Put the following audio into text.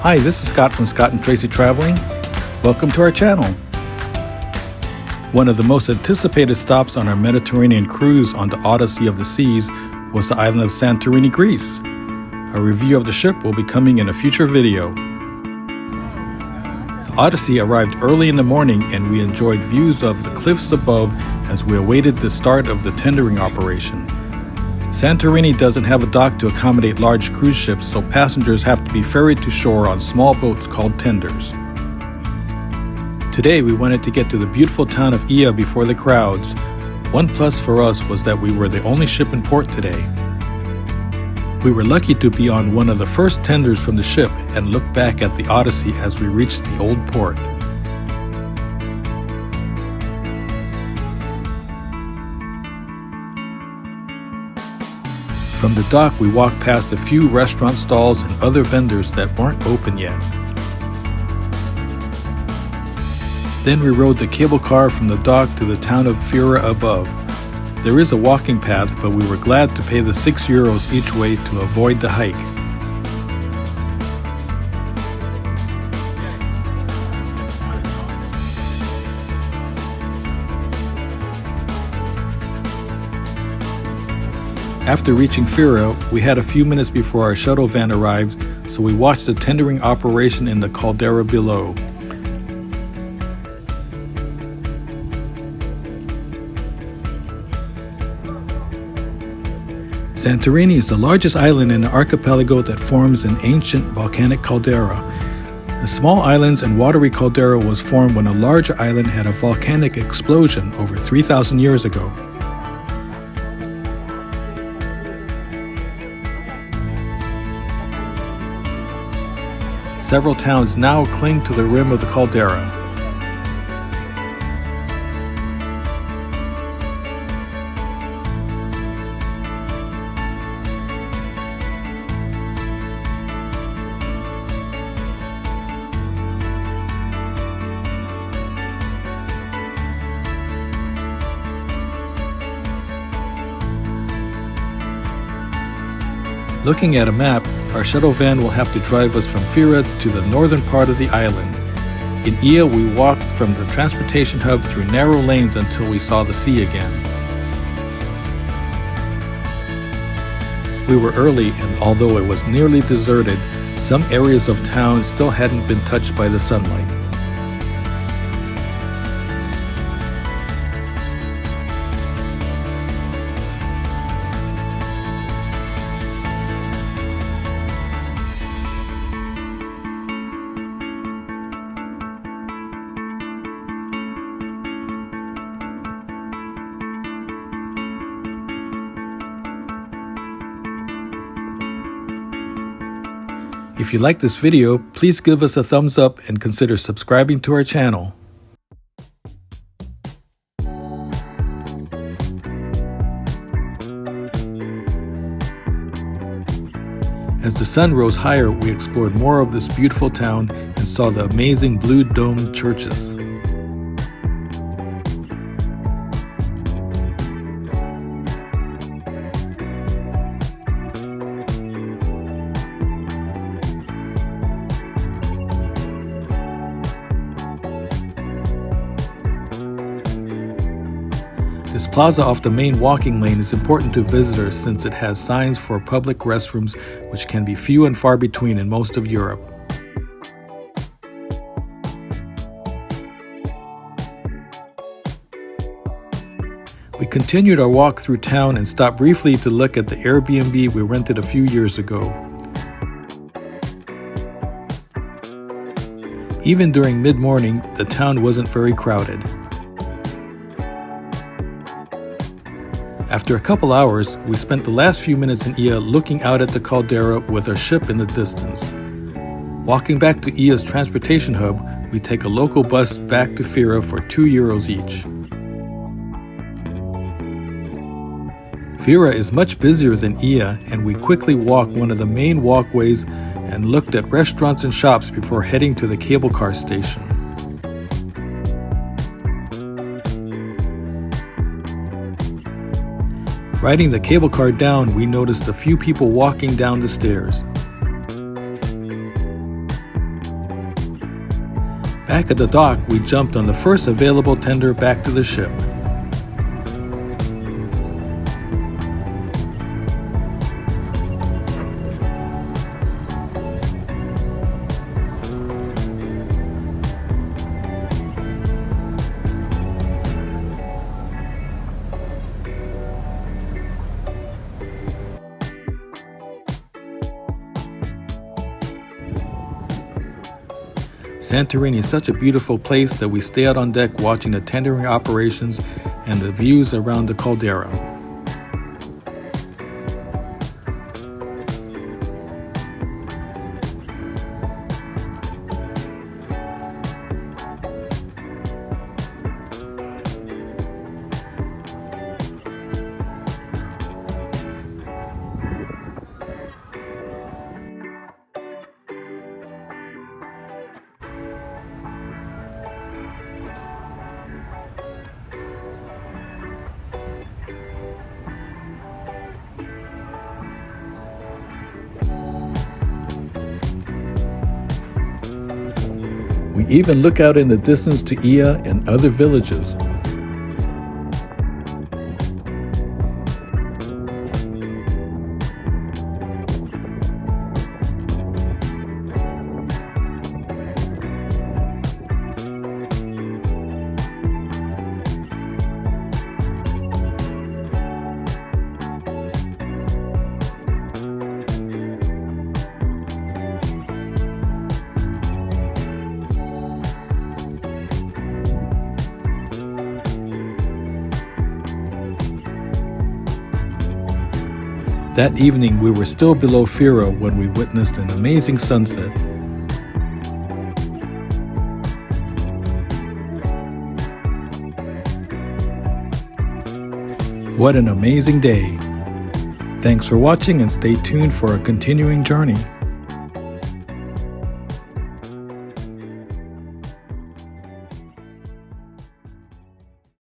Hi, this is Scott from Scott and Tracy Traveling. Welcome to our channel. One of the most anticipated stops on our Mediterranean cruise on the Odyssey of the Seas was the island of Santorini, Greece. A review of the ship will be coming in a future video. The Odyssey arrived early in the morning and we enjoyed views of the cliffs above as we awaited the start of the tendering operation. Santorini doesn't have a dock to accommodate large cruise ships, so passengers have to be ferried to shore on small boats called tenders. Today we wanted to get to the beautiful town of Ia before the crowds. One plus for us was that we were the only ship in port today. We were lucky to be on one of the first tenders from the ship and look back at the Odyssey as we reached the old port. From the dock, we walked past a few restaurant stalls and other vendors that weren't open yet. Then we rode the cable car from the dock to the town of Fira above. There is a walking path, but we were glad to pay the €6 each way to avoid the hike. After reaching Fira, we had a few minutes before our shuttle van arrived, so we watched the tendering operation in the caldera below. Santorini is the largest island in the archipelago that forms an ancient volcanic caldera. The small islands and watery caldera was formed when a larger island had a volcanic explosion over 3,000 years ago. Several towns now cling to the rim of the caldera. Looking at a map, our shuttle van will have to drive us from Fira to the northern part of the island. In Ia, we walked from the transportation hub through narrow lanes until we saw the sea again. We were early, and although it was nearly deserted, some areas of town still hadn't been touched by the sunlight. If you like this video, please give us a thumbs up and consider subscribing to our channel. As the sun rose higher, we explored more of this beautiful town and saw the amazing blue domed churches. This plaza off the main walking lane is important to visitors since it has signs for public restrooms, which can be few and far between in most of Europe. We continued our walk through town and stopped briefly to look at the Airbnb we rented a few years ago. Even during mid-morning, the town wasn't very crowded. After a couple hours, we spent the last few minutes in Ia looking out at the caldera with our ship in the distance. Walking back to Ia's transportation hub, we take a local bus back to Fira for €2 each. Fira is much busier than Ia, and we quickly walked one of the main walkways and looked at restaurants and shops before heading to the cable car station. Riding the cable car down, we noticed a few people walking down the stairs. Back at the dock, we jumped on the first available tender back to the ship. Santorini is such a beautiful place that we stay out on deck watching the tendering operations and the views around the caldera. We even look out in the distance to Ia and other villages. That evening, we were still below Fira when we witnessed an amazing sunset. What an amazing day! Thanks for watching and stay tuned for our continuing journey.